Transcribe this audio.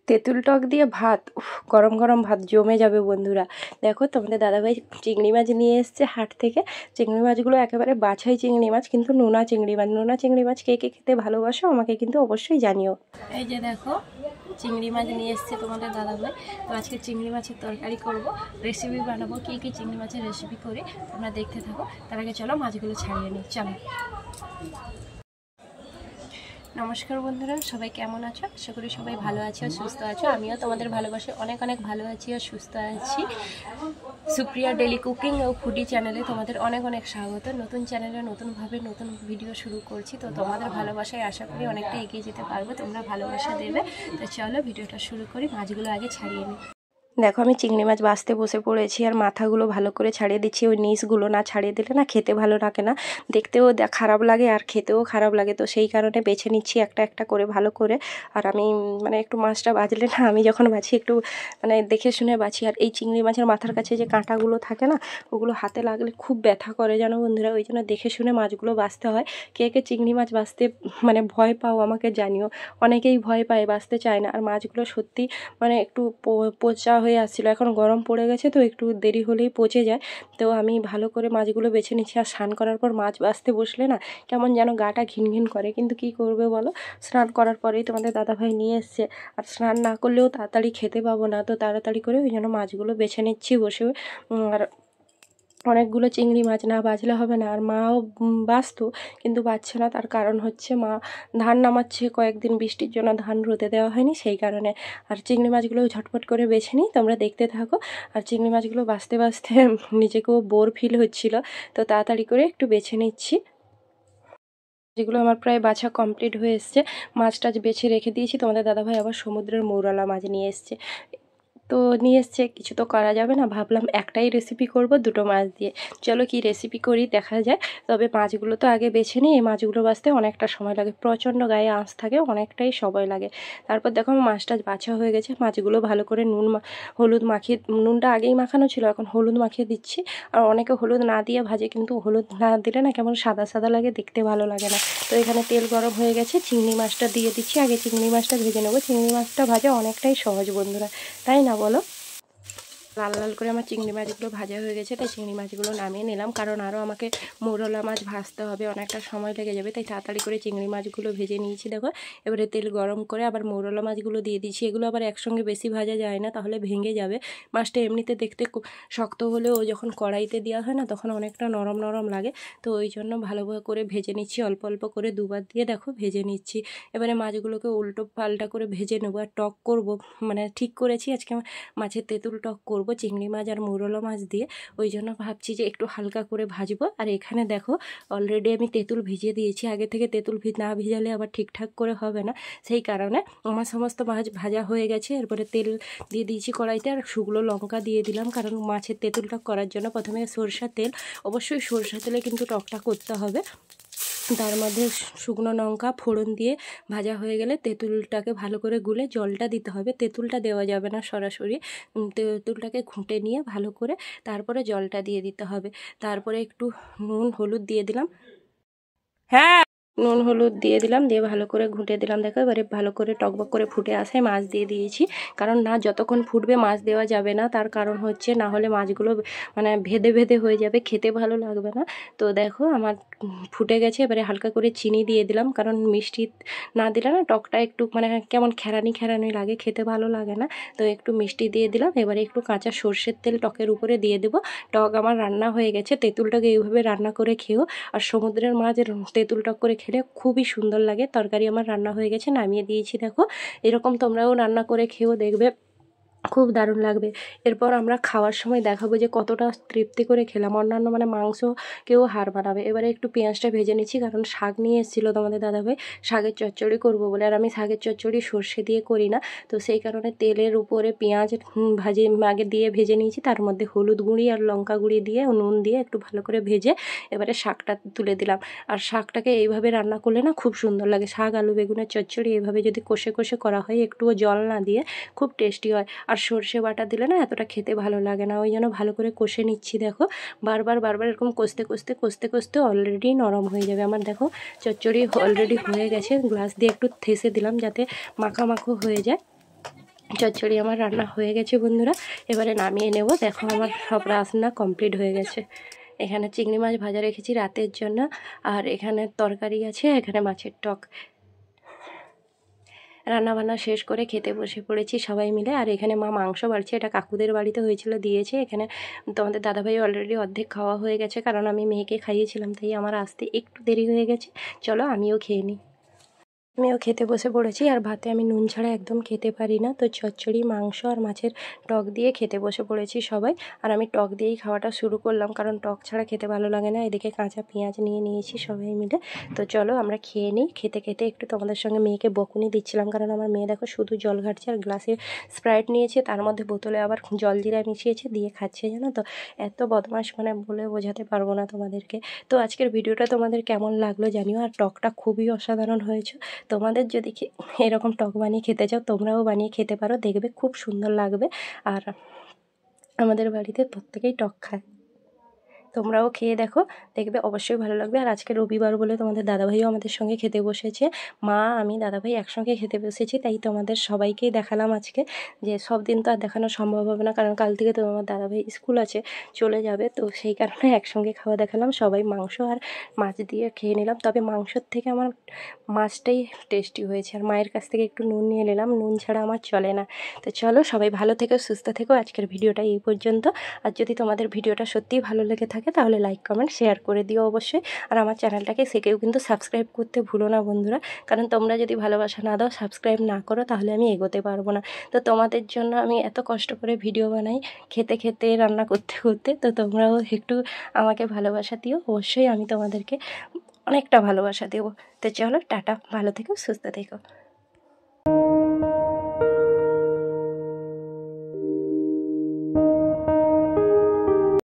তেঁতুল টক দিয়ে ভাত, উফ, গরম গরম ভাত জমে যাবে বন্ধুরা। দেখো তোমাদের দাদাভাই চিংড়ি মাছ নিয়ে এসছে হাট থেকে। চিংড়ি মাছগুলো একেবারে বাছাই চিংড়ি মাছ, কিন্তু নোনা চিংড়ি মাছ। নোনা চিংড়ি মাছ কে কে খেতে ভালোবাসো আমাকে কিন্তু অবশ্যই জানিও। এই যে দেখো চিংড়ি মাছ নিয়ে এসছে তোমাদের দাদাভাই। তো আজকে চিংড়ি মাছের তরকারি করব, রেসিপি বানাবো। কী কী চিংড়ি মাছের রেসিপি করি তোমরা দেখতে থাকো। তার আগে চলো মাছগুলো ছাড়িয়ে নিই, চলো। নমস্কার বন্ধুরা, সবাই কেমন আছো? আশা করি সবাই ভালো আছো, সুস্থ আছো। আমিও তোমাদের ভালোবাসে অনেক অনেক ভালো আছি আর সুস্থ আছি। সুপ্রিয়া ডেলি কুকিং ও ফুডি চ্যানেলে তোমাদের অনেক অনেক স্বাগত। নতুন চ্যানেলে নতুনভাবে নতুন ভিডিও শুরু করছি, তো তোমাদের ভালোবাসায় আশা করি অনেকটা এগিয়ে যেতে পারবো, তোমরা ভালোবাসা দেবে। তো চলো ভিডিওটা শুরু করি। মাছগুলো আগে ছাড়িয়ে নিই। দেখো আমি চিংড়ি মাছ বাছতে বসে পড়েছি, আর মাথাগুলো ভালো করে ছাড়িয়ে দিচ্ছি। ওই নিচগুলো না ছাড়িয়ে দিলে না খেতে ভালো লাগে না, দেখতেও খারাপ লাগে আর খেতেও খারাপ লাগে। তো সেই কারণে বেছে নিচ্ছি একটা একটা করে ভালো করে। আর আমি মানে একটু মাছটা বাছলে না, আমি যখন বাছি একটু মানে দেখে শুনে বাছি। আর এই চিংড়ি মাছের মাথার কাছে যে কাঁটাগুলো থাকে না, ওগুলো হাতে লাগলে খুব ব্যথা করে জানো বন্ধুরা। ওই জন্য দেখে শুনে মাছগুলো বাছতে হয়। কে কে চিংড়ি মাছ বাছতে মানে ভয় পাও আমাকে জানিও। অনেকেই ভয় পায়, বাছতে চায় না। আর মাছগুলো সত্যি মানে একটু পচা হয়ে আসছিলো। এখন গরম পড়ে গেছে তো একটু দেরি হলেই পচে যায়। তো আমি ভালো করে মাছগুলো বেছে নিচ্ছি। আর স্নান করার পর মাছ বাছতে বসলে না কেমন যেন গাটা ঘিন ঘিন করে, কিন্তু কি করবে বলো। স্নান করার পরেই তোমাদের দাদাভাই নিয়ে এসছে, আর স্নান না করলেও তাড়াতাড়ি খেতে পাবো না। তো তাড়াতাড়ি করে ওই জন্য মাছগুলো বেছে নিচ্ছি বসে। আর অনেকগুলো চিংড়ি মাছ, না বাছলে হবে না। আর মাও বাছতো কিন্তু বাছছে না, তার কারণ হচ্ছে মা ধান নামাচ্ছে কয়েকদিন, বৃষ্টির জন্য ধান রোদে দেওয়া হয়নি সেই কারণে। আর চিংড়ি মাছগুলো ঝটপট করে বেছে নিই, তোমরা দেখতে থাকো। আর চিংড়ি মাছগুলো বাছতে বাছতে নিজেকেও বোর ফিল হচ্ছিল, তো তাড়াতাড়ি করে একটু বেছে নিচ্ছি। যেগুলো আমার প্রায় বাছা কমপ্লিট হয়ে এসছে, মাছটা বেছে রেখে দিয়েছি। তোমাদের দাদাভাই আবার সমুদ্রের মৌরলা মাছ নিয়ে এসছে। তো নিয়ে এসছে, কিছু তো করা যাবে না, ভাবলাম একটাই রেসিপি করব দুটো মাছ দিয়ে। চলো কি রেসিপি করি দেখা যায়। তবে মাছগুলো তো আগে বেছে নিই, এই মাছগুলো বাছতে অনেকটা সময় লাগে, প্রচণ্ড গায়ে আঁশ থাকে, অনেকটাই সময় লাগে। তারপর দেখো মাছটা বাছা হয়ে গেছে, মাছগুলো ভালো করে হলুদ মাখিয়ে, নুনটা আগেই মাখানো ছিল, এখন হলুদ মাখিয়ে দিচ্ছি। আর অনেকে হলুদ না দিয়ে ভাজে, কিন্তু হলুদ না দিলে না কেমন সাদা সাদা লাগে, দেখতে ভালো লাগে না। তো এখানে তেল গরম হয়ে গেছে, চিংড়ি মাছটা দিয়ে দিচ্ছি। আগে চিংড়ি মাছটা ভেজে নেবো। চিংড়ি মাছটা ভাজা অনেকটাই সহজ বন্ধুরা, তাই না বলো। লাল লাল করে আমার চিংড়ি মাছগুলো ভাজা হয়ে গেছে, তাই চিংড়ি মাছগুলো নামিয়ে নিলাম। কারণ আরও আমাকে মৌরলা মাছ ভাজতে হবে, অনেকটা সময় লেগে যাবে, তাই তাড়াতাড়ি করে চিংড়ি মাছগুলো ভেজে নিয়েছি। দেখো এবারে তেল গরম করে আবার মৌরলা মাছগুলো দিয়ে দিচ্ছি। এগুলো আবার একসঙ্গে বেশি ভাজা যায় না, তাহলে ভেঙে যাবে। মাছটা এমনিতে দেখতে শক্ত হলেও যখন কড়াইতে দেওয়া হয় না, তখন অনেকটা নরম নরম লাগে। তো ওই জন্য ভালোভাবে করে ভেজে নিচ্ছি, অল্প অল্প করে দুবার দিয়ে দেখো ভেজে নিচ্ছি। এবারে মাছগুলোকে উল্টো পাল্টা করে ভেজে নেবো। আর টক করব, মানে ঠিক করেছি আজকে মাছের তেঁতুল টক করব চিংড়ি মাছ আর মৌরলা মাছ দিয়ে। ওই জন্য ভাবছি যে একটু হালকা করে ভাজবো। আর এখানে দেখো অলরেডি আমি তেঁতুল ভিজিয়ে দিয়েছি। আগে থেকে তেঁতুল না ভিজালে আবার ঠিকঠাক করে হবে না, সেই কারণে আমার সমস্ত মাছ ভাজা হয়ে গেছে। এরপরে তেল দিয়ে দিয়েছি কড়াইতে, আর শুকনো লঙ্কা দিয়ে দিলাম, কারণ মাছের তেঁতুল টক করার জন্য প্রথমে সরষের তেল, অবশ্যই সরষের তেলে কিন্তু টকটা করতে হবে। তার মধ্যে শুকনো লঙ্কা ফোড়ন দিয়ে ভাজা হয়ে গেলে তেঁতুলটাকে ভালো করে গুলে জলটা দিতে হবে। তেঁতুলটা দেওয়া যাবে না সরাসরি, তেঁতুলটাকে ঘুঁটে নিয়ে ভালো করে তারপরে জলটা দিয়ে দিতে হবে। তারপরে একটু নুন হলুদ দিয়ে দিলাম। হ্যাঁ, নুন হলুদ দিয়ে দিলাম, দিয়ে ভালো করে ঘুঁটে দিলাম। দেখো এবারে ভালো করে টকবক করে ফুটে আসে, মাছ দিয়ে দিয়েছি। কারণ না যতক্ষণ ফুটবে মাছ দেওয়া যাবে না, তার কারণ হচ্ছে না হলে মাছগুলো মানে ভেদে ভেদে হয়ে যাবে, খেতে ভালো লাগবে না। তো দেখো আমার ফুটে গেছে। এবারে হালকা করে চিনি দিয়ে দিলাম, কারণ মিষ্টি না দিলে না টকটা একটু মানে কেমন খেরানি খেরানি লাগে, খেতে ভালো লাগে না। তো একটু মিষ্টি দিয়ে দিলাম। এবারে একটু কাঁচা সর্ষের তেল টকের উপরে দিয়ে দেবো। টক আমার রান্না হয়ে গেছে। তেঁতুলটাকে এইভাবে রান্না করে খেও, আর সমুদ্রের মাছের তেঁতুল টক করে খেলে খুবই সুন্দর লাগে। তরকারি আমার রান্না হয়ে গেছে, নামিয়ে দিয়েছি। দেখো এরকম তোমরাও রান্না করে খেও, দেখবে খুব দারুণ লাগবে। এরপর আমরা খাওয়ার সময় দেখাবো যে কতটা তৃপ্তি করে খেলাম। অন্যান্য মানে মাংস কেউ হার বানাবে। এবারে একটু পেঁয়াজটা ভেজে নিচ্ছি, কারণ শাক নিয়ে এসেছিলো তোমাদের দাদাভাই, শাকের চচ্চড়ি করবো বলে। আর আমি শাকের চচ্চড়ি সর্ষে দিয়ে করি না, তো সেই কারণে তেলের উপরে পেঁয়াজ আগে দিয়ে ভেজে নিয়েছি। তার মধ্যে হলুদ গুঁড়ি আর লঙ্কা গুঁড়ি দিয়ে নুন দিয়ে একটু ভালো করে ভেজে এবারে শাকটা তুলে দিলাম। আর শাকটাকে এইভাবে রান্না করলে না খুব সুন্দর লাগে। শাক আলু বেগুনের চচ্চড়ি এইভাবে যদি কষে কষে করা হয়, একটুও জল না দিয়ে, খুব টেস্টি হয়। আর সর্ষে বাটা দিলে না এতটা খেতে ভালো লাগে না, ওই জন্য ভালো করে কষে নিচ্ছি। দেখো বারবার এরকম কষতে কষতে কষতে কষতে অলরেডি নরম হয়ে যাবে আমার। দেখো চচ্চড়ি অলরেডি হয়ে গেছে, গ্লাস দিয়ে একটু থেসে দিলাম যাতে মাখা মাখো হয়ে যায়। চচ্চড়ি আমার রান্না হয়ে গেছে বন্ধুরা, এবারে নামিয়ে নেব। দেখো আমার সব রান্না কমপ্লিট হয়ে গেছে। এখানে চিংড়ি মাছ ভাজা রেখেছি রাতের জন্য, আর এখানে তরকারি আছে, এখানে মাছের টক। রান্নাবান্না শেষ করে খেতে বসে পড়েছি সবাই মিলে। আর এখানে মা মাংস বাড়ছে, এটা কাকুদের বাড়িতে হয়েছিল দিয়েছে। এখানে তোমাদের দাদাভাই অলরেডি অর্ধেক খাওয়া হয়ে গেছে, কারণ আমি মেয়েকে খাইয়েছিলাম, তাই আমার আসতে একটু দেরি হয়ে গেছে। চলো আমিও খেয়ে নিই। আমিও খেতে বসে পড়েছি। আর ভাতে আমি নুন ছাড়া একদম খেতে পারি না, তো চচ্চড়ি, মাংস আর মাছের টক দিয়ে খেতে বসে পড়েছি সবাই। আর আমি টক দিয়েই খাওয়াটা শুরু করলাম, কারণ টক ছাড়া খেতে ভালো লাগে না। এদিকে কাঁচা পেঁয়াজ নিয়ে নিয়েছি সবাই মিলে। তো চলো আমরা খেয়ে নিই। খেতে খেতে একটু তোমাদের সঙ্গে মেয়েকে বকুনি দিচ্ছিলাম, কারণ আমার মেয়ে দেখো শুধু জল ঘাটছে, আর গ্লাসে স্প্রাইট নিয়েছে, তার মধ্যে বোতলে আবার জলজিরা মিশিয়েছে, দিয়ে খাচ্ছে, জানো তো। এত বদমাশ, মানে বলে বোঝাতে পারবো না তোমাদেরকে। তো আজকের ভিডিওটা তোমাদের কেমন লাগলো জানিও। আর টকটা খুবই অসাধারণ হয়েছে। তোমাদের যদি এরকম টক বানিয়ে খেতে চাও, তোমরাও বানিয়ে খেতে পারো, দেখবে খুব সুন্দর লাগবে। আর আমাদের বাড়িতে প্রত্যেকেই টক খায়, তোমরাও খেয়ে দেখো, দেখবে অবশ্যই ভালো লাগবে। আর আজকে রবিবার বলে তোমাদের দাদাভাইও আমাদের সঙ্গে খেতে বসেছে। মা, আমি, দাদাভাই একসঙ্গে খেতে বসেছি, তাই তোমাদের সবাইকেই দেখালাম আজকে। যে সব দিন তো আর দেখানো সম্ভব হবে না, কারণ কাল থেকে তো আমার দাদাভাই স্কুল আছে, চলে যাবে, তো সেই কারণে একসঙ্গে খাওয়া দেখালাম। সবাই মাংস আর মাছ দিয়ে খেয়ে নিলাম। তবে মাংসর থেকে আমার মাছটাই টেস্টি হয়েছে। আর মায়ের কাছ থেকে একটু নুন নিয়ে নিলাম, নুন ছাড়া আমার চলে না। তো চলো সবাই ভালো থেকো, সুস্থ থেকো। আজকের ভিডিওটা এই পর্যন্ত। আর যদি তোমাদের ভিডিওটা সত্যিই ভালো লেগে থাকে, তাহলে লাইক, কমেন্ট, শেয়ার করে দিও অবশ্যই। আর আমার চ্যানেলটাকে কেউ কিন্তু সাবস্ক্রাইব করতে ভুলো না বন্ধুরা, কারণ তোমরা যদি ভালোবাসা না দাও, সাবস্ক্রাইব না করো, তাহলে আমি এগোতে পারবো না। তো তোমাদের জন্য আমি এত কষ্ট করে ভিডিও বানাই, খেতে খেতে, রান্না করতে করতে। তো তোমরাও একটু আমাকে ভালোবাসা দিও, অবশ্যই আমি তোমাদেরকে অনেকটা ভালোবাসা দেবো। তো চলো টাটা, ভালো থেকো, সুস্থ থেকো।